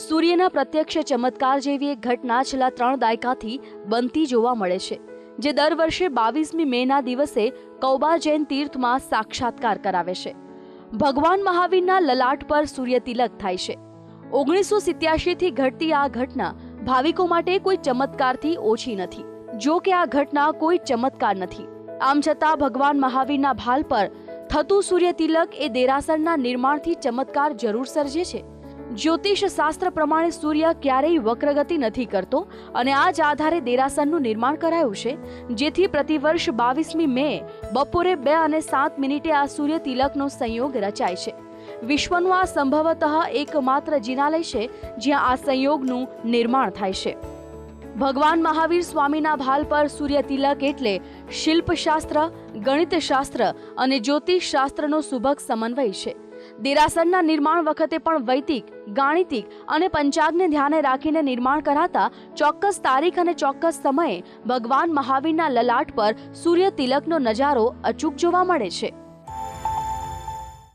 સૂર્યના પ્રત્યક્ષ ચમત્કાર જેવી એક ઘટના છેલ્લા 3 દાયકાથી બનતી જોવા મળે છે, જે દર વર્ષે 22મી મેના દિવસે કૌબા જૈન તીર્થમાં સાક્ષાત્કાર કરાવે છે. ભગવાન મહાવીરના લલાટ પર સૂર્ય તિલક થાય છે. 1987થી ઘટતી આ ઘટના ભાવિકો માટે કોઈ ચમત્કારથી ઓછી નથી. જો કે આ ઘટના કોઈ ચમત્કાર નથી, આમ છતાં ભગવાન મહાવીરના ભાલ પર થતું સૂર્ય તિલક એ દેરાસરના નિર્માણથી ચમત્કાર જરૂર સર્જે છે. જ્યોતિષ શાસ્ત્ર પ્રમાણે સૂર્ય ક્યારેય વક્રગતિ નથી કરતો અને આ જ આધારે દેરાસરનું નિર્માણ કરાયું છે, જેથી પ્રતિવર્ષ 22મી મે બપોરે 2:07 આ સૂર્ય તિલકનો સંયોગ રચાય છે. વિશ્વનું આ સંભવતઃ એકમાત્ર જિનાલય છે જ્યાં આ સંયોગનું નિર્માણ થાય છે. ભગવાન મહાવીર સ્વામીના ભાલ પર સૂર્ય તિલક એટલે શિલ્પશાસ્ત્ર, ગણિતશાસ્ત્ર અને જ્યોતિષશાસ્ત્રનો સુભગ સમન્વય છે. દેરાસરના નિર્માણ વખતે પણ વૈદિક, ગાણિતિક અને પંચાંગને ધ્યાને રાખીને નિર્માણ કરાતા ચોક્કસ તારીખ અને ચોક્કસ સમયે ભગવાન મહાવીરના લલાટ પર સૂર્ય તિલકનો નજારો અચૂક જોવા મળે છે.